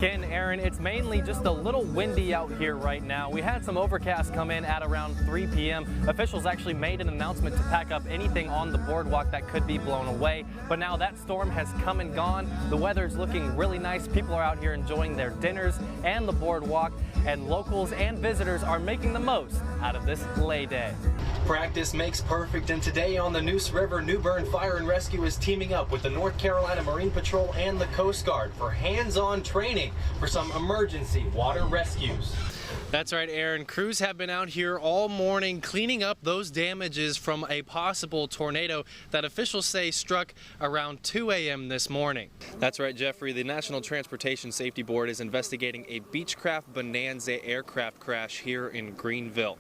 Ken, Aaron, it's mainly just a little windy out here right now. We had some overcast come in at around 3 p.m. Officials actually made an announcement to pack up anything on the boardwalk that could be blown away. But now that storm has come and gone. The weather's looking really nice. People are out here enjoying their dinners and the boardwalk, and locals and visitors are making the most out of this lay day. Practice makes perfect, and today on the Neuse River, New Bern Fire and Rescue is teaming up with the North Carolina Marine Patrol and the Coast Guard for hands-on training for some emergency water rescues. That's right, Aaron. Crews have been out here all morning cleaning up those damages from a possible tornado that officials say struck around 2 a.m. this morning. That's right, Jeffrey. The National Transportation Safety Board is investigating a Beechcraft Bonanza aircraft crash here in Greenville.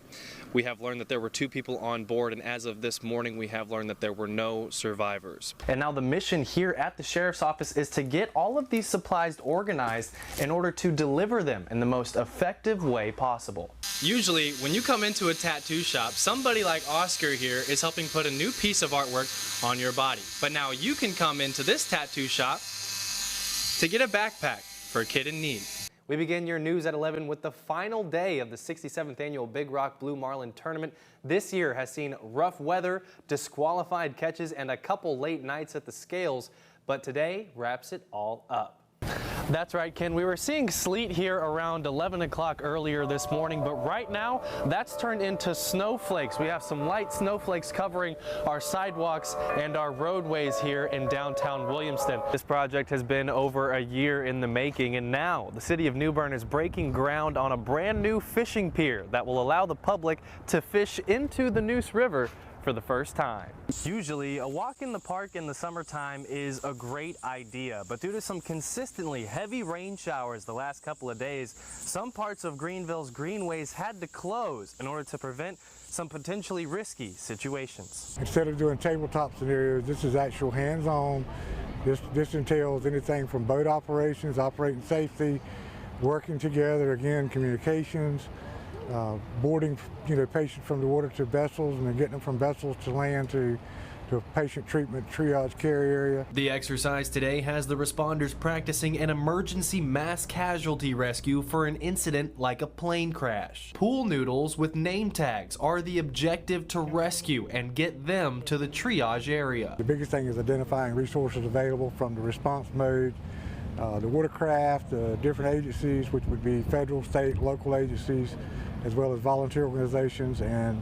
We have learned that there were 2 people on board, and as of this morning, we have learned that there were no survivors. And now the mission here at the Sheriff's Office is to get all of these supplies organized in order to deliver them in the most effective way possible. Usually, when you come into a tattoo shop, somebody like Oscar here is helping put a new piece of artwork on your body. But now you can come into this tattoo shop to get a backpack for a kid in need. We begin your news at 11 with the final day of the 67th annual Big Rock Blue Marlin tournament. This year has seen rough weather, disqualified catches, and a couple late nights at the scales, but today wraps it all up. That's right, Ken. We were seeing sleet here around 11 o'clock earlier this morning, but right now that's turned into snowflakes. We have some light snowflakes covering our sidewalks and our roadways here in downtown Williamston. This project has been over a year in the making, and now the city of New Bern is breaking ground on a brand new fishing pier that will allow the public to fish into the Neuse River for the first time. Usually, a walk in the park in the summertime is a great idea, but due to some consistently heavy rain showers the last couple of days, some parts of Greenville's greenways had to close in order to prevent some potentially risky situations. Instead of doing tabletop scenarios, this is actual hands-on. This entails anything from boat operations, operating safety, working together, again, communications, boarding patients from the water to vessels, and then getting them from vessels to land to patient treatment triage care area. The exercise today has the responders practicing an emergency mass casualty rescue for an incident like a plane crash. Pool noodles with name tags are the objective to rescue and get them to the triage area. The biggest thing is identifying resources available from the response mode, the watercraft, different agencies, which would be federal, state, local agencies, as well as volunteer organizations, and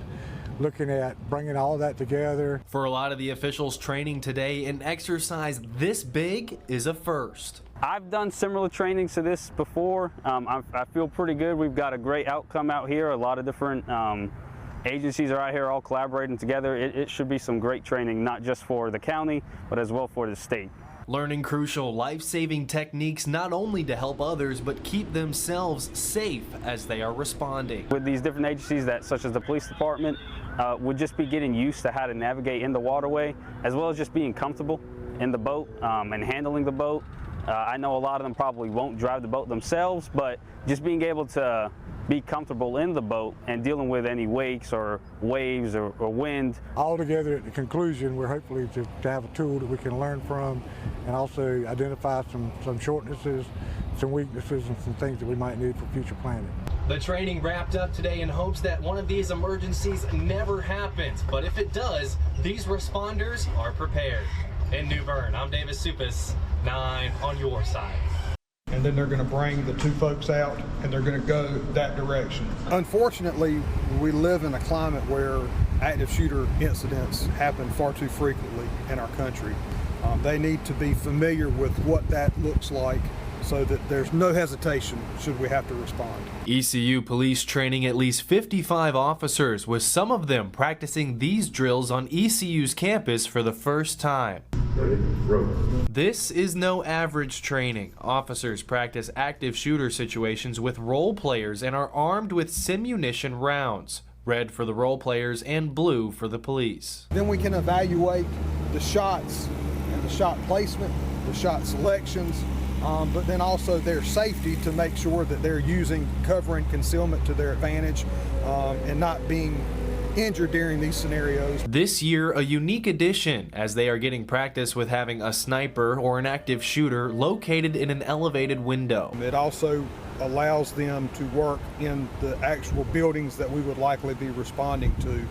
looking at bringing all of that together. For a lot of the officials training today, an exercise this big is a first. I've done similar trainings to this before. I feel pretty good. We've got a great outcome out here. A lot of different agencies are out here all collaborating together. It should be some great training, not just for the county, but as well for the state. Learning crucial life-saving techniques not only to help others, but keep themselves safe as they are responding. With these different agencies, such as the police department, would just be getting used to how to navigate in the waterway, as well as just being comfortable in the boat and handling the boat. I know a lot of them probably won't drive the boat themselves, but just being able to be comfortable in the boat and dealing with any wakes or waves or wind. All together at the conclusion, we're hopefully to have a tool that we can learn from and also identify some shortnesses, some weaknesses, and some things that we might need for future planning. The training wrapped up today in hopes that one of these emergencies never happens, but if it does, these responders are prepared. In New Bern, I'm Davis Suppes, 9 on your side. And then they're going to bring the 2 folks out and they're going to go that direction. Unfortunately, we live in a climate where active shooter incidents happen far too frequently in our country. They need to be familiar with what that looks like so that there's no hesitation should we have to respond. ECU police training at least 55 officers, with some of them practicing these drills on ECU's campus for the first time. This is no average training. Officers practice active shooter situations with role players and are armed with simunition rounds, red for the role players and blue for the police. Then we can evaluate the shots and the shot placement, the shot selections, but then also their safety to make sure that they're using cover and concealment to their advantage and not being injured during these scenarios. This year, a unique addition as they are getting practice with having a sniper or an active shooter located in an elevated window. It also allows them to work in the actual buildings that we would likely be responding to.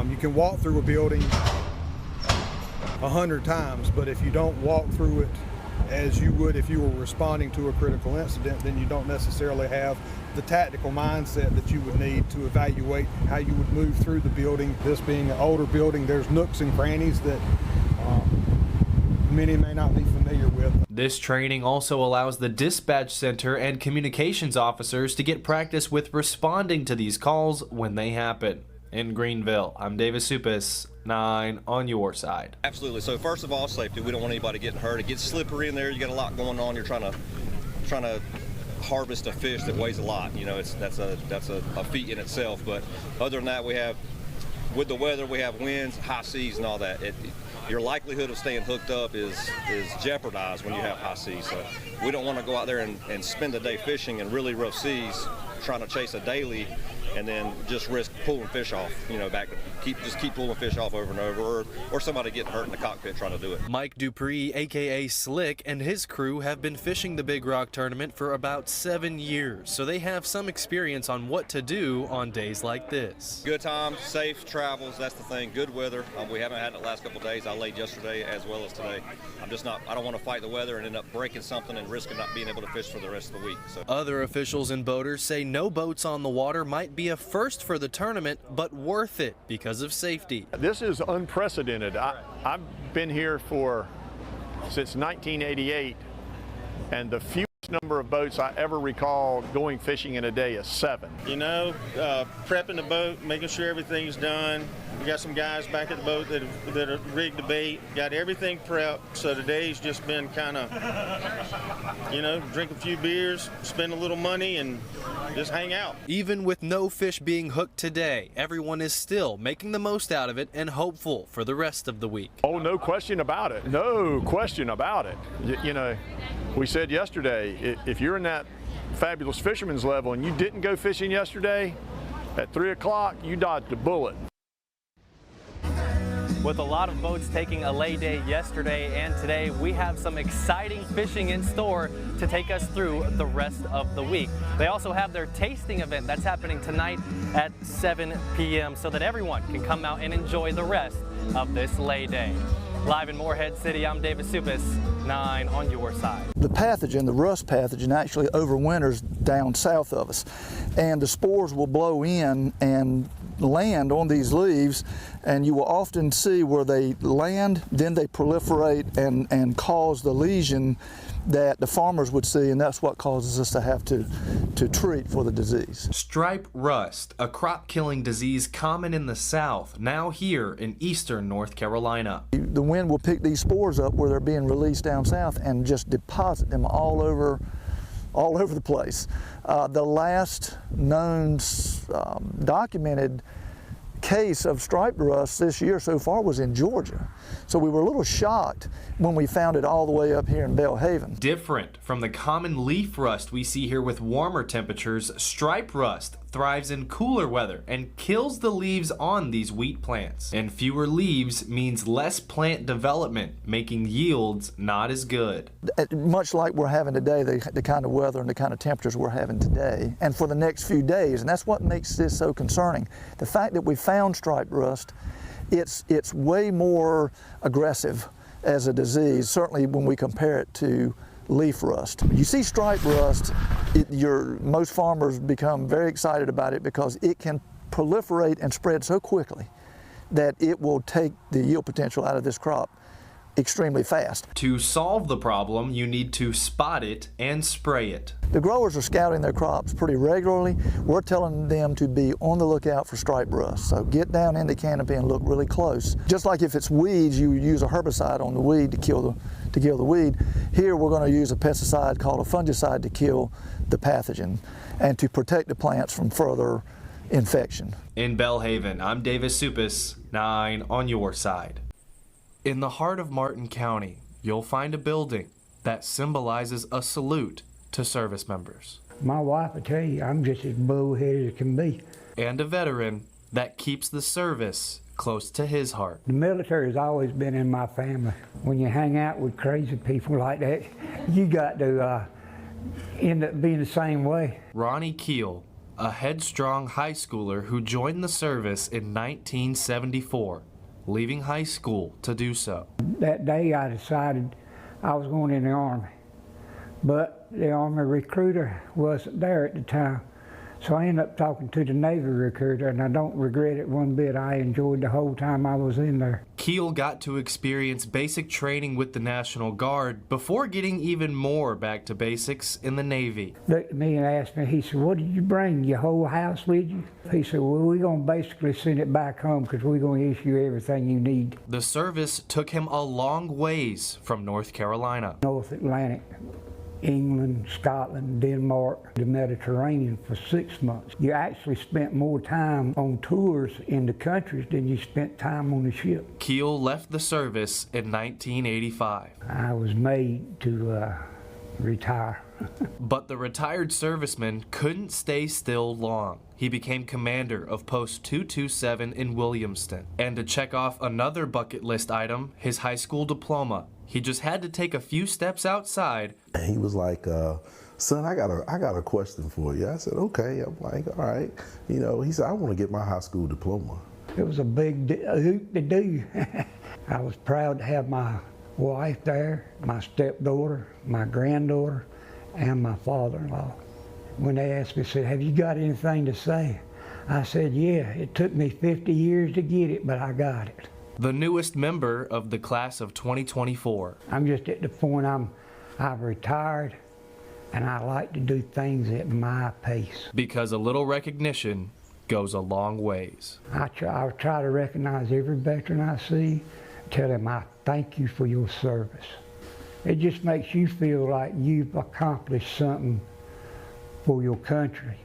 You can walk through a building 100 times, but if you don't walk through it as you would if you were responding to a critical incident, then you don't necessarily have the tactical mindset that you would need to evaluate how you would move through the building. This being an older building, there's nooks and crannies that many may not be familiar with. This training also allows the dispatch center and communications officers to get practice with responding to these calls when they happen. In Greenville, I'm David Suppes, 9 on your side. Absolutely. So first of all, safety. We don't want anybody getting hurt. It gets slippery in there. You got a lot going on. You're trying to harvest a fish that weighs a lot. You know, that's a feat in itself. But other than that, with the weather, we have winds, high seas, and all that. Your likelihood of staying hooked up is jeopardized when you have high seas. So we don't want to go out there and spend the day fishing in really rough seas, trying to chase a daily, and then just risk pulling fish off, you know, keep pulling fish off over and over, or somebody getting hurt in the cockpit trying to do it. Mike Dupree, aka Slick, and his crew have been fishing the Big Rock tournament for about 7 years, so they have some experience on what to do on days like this. Good times, safe travels, that's the thing. Good weather. We haven't had it the last couple of days. I laid yesterday as well as today. I don't want to fight the weather and end up breaking something and risking not being able to fish for the rest of the week. So. Other officials and boaters say no boats on the water might be a first for the tournament, but worth it because of safety. This is unprecedented. I've been here since 1988, and the fewest number of boats I ever recall going fishing in a day is 7. You know, prepping the boat, making sure everything's done. We got some guys back at the boat that have rigged the bait, got everything prepped. So today's just been kind of, you know, drink a few beers, spend a little money, and just hang out. Even with no fish being hooked today, everyone is still making the most out of it and hopeful for the rest of the week. Oh, no question about it. No question about it. You know, we said yesterday, if you're in that fabulous fisherman's level and you didn't go fishing yesterday, at 3 o'clock, you dodged a bullet. With a lot of boats taking a lay day yesterday and today, we have some exciting fishing in store to take us through the rest of the week. They also have their tasting event that's happening tonight at 7 p.m. so that everyone can come out and enjoy the rest of this lay day. Live in Morehead City, I'm David Suppes, 9 on your side. The pathogen, the rust pathogen, actually overwinters down south of us, and the spores will blow in and land on these leaves, and you will often see where they land, then they proliferate and cause the lesion that the farmers would see, and that's what causes us to have to treat for the disease. Stripe rust, a crop-killing disease common in the south, now here in eastern North Carolina. The wind will pick these spores up where they're being released down south and just deposit them all over the place. The last known documented case of striped rust this year so far was in Georgia. So we were a little shocked when we found it all the way up here in Belhaven. Different from the common leaf rust we see here with warmer temperatures, striped rust thrives in cooler weather and kills the leaves on these wheat plants. And fewer leaves means less plant development, making yields not as good. Much like we're having today, the kind of weather and the kind of temperatures we're having today, and for the next few days, and that's what makes this so concerning. The fact that we found striped rust, it's way more aggressive as a disease, certainly when we compare it to leaf rust. You see striped rust, most farmers become very excited about it because it can proliferate and spread so quickly that it will take the yield potential out of this crop extremely fast. To solve the problem, you need to spot it and spray it. The growers are scouting their crops pretty regularly. We're telling them to be on the lookout for striped rust. So get down in the canopy and look really close. Just like if it's weeds, you use a herbicide on the weed to kill the weed. Here we're going to use a pesticide called a fungicide to kill the pathogen and to protect the plants from further infection. In Belhaven, I'm Davis Suppes, 9 on your side. In the heart of Martin County, you'll find a building that symbolizes a salute to service members. My wife will tell you I'm just as bullheaded as can be. And a veteran that keeps the service close to his heart. The military has always been in my family. When you hang out with crazy people like that, you got to end up being the same way. Ronnie Keel, a headstrong high schooler who joined the service in 1974, leaving high school to do so. That day I decided I was going in the Army, but the Army recruiter wasn't there at the time. So I ended up talking to the Navy recruiter, and I don't regret it one bit. I enjoyed the whole time I was in there. Keel got to experience basic training with the National Guard before getting even more back to basics in the Navy. Looked at me and asked me, he said, "What did you bring? Your whole house with you?" He said, "Well, we're going to basically send it back home because we're going to issue everything you need." The service took him a long ways from North Carolina. North Atlantic. England, Scotland, Denmark, the Mediterranean for 6 months. You actually spent more time on tours in the countries than you spent time on the ship. Keel left the service in 1985. I was made to retire. But the retired serviceman couldn't stay still long. He became commander of Post 227 in Williamston. And to check off another bucket list item, his high school diploma, he just had to take a few steps outside. He was like, "Son, I got a question for you." I said, "Okay." I'm like, "All right." You know, he said, "I want to get my high school diploma." It was a big hoop to do. I was proud to have my wife there, my stepdaughter, my granddaughter, and my father-in-law. When they asked me, said, "Have you got anything to say?" I said, "Yeah, it took me 50 years to get it, but I got it." The newest member of the class of 2024. I'm just at the point I've retired, and I like to do things at my pace. Because a little recognition goes a long ways. I try to recognize every veteran I see, tell them I thank you for your service. It just makes you feel like you've accomplished something for your country,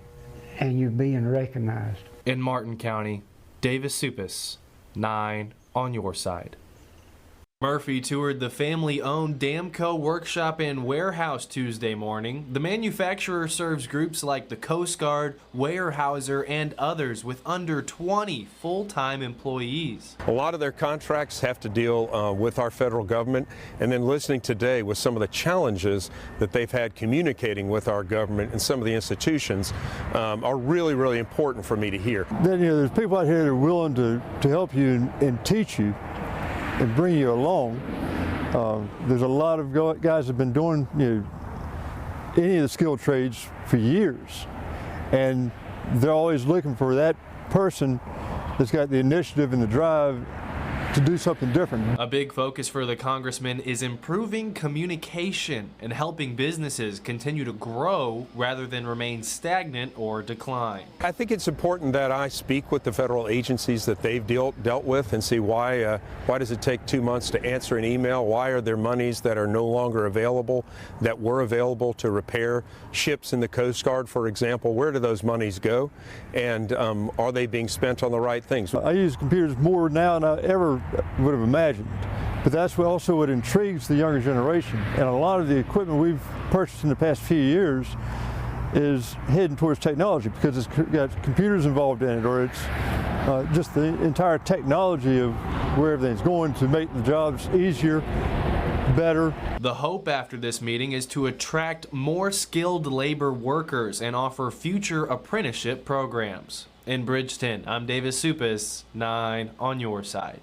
and you're being recognized. In Martin County, Davis Suppes, 9 on your side. Murphy toured the family-owned Damco workshop and warehouse Tuesday morning. The manufacturer serves groups like the Coast Guard, Weyerhaeuser, and others with under 20 full-time employees. A lot of their contracts have to deal with our federal government, and then listening today with some of the challenges that they've had communicating with our government and some of the institutions are really, really important for me to hear. Then, you know, there's people out here that are willing to help you and teach you and bring you along. There's a lot of guys that have been doing, you know, any of the skilled trades for years, and they're always looking for that person that's got the initiative and the drive to do something different. A big focus for the congressman is improving communication and helping businesses continue to grow rather than remain stagnant or decline. I think it's important that I speak with the federal agencies that they've dealt with and see why does it take 2 months to answer an email? Why are there monies that are no longer available that were available to repair ships in the Coast Guard, for example? Where do those monies go? And are they being spent on the right things? I use computers more now than I ever would have imagined, but that's also what intrigues the younger generation. And a lot of the equipment we've purchased in the past few years is heading towards technology because it's got computers involved in it, or it's just the entire technology of where everything's going to make the jobs easier, better. The hope after this meeting is to attract more skilled labor workers and offer future apprenticeship programs. In Bridgeton, I'm Davis Suppes, 9 on your side.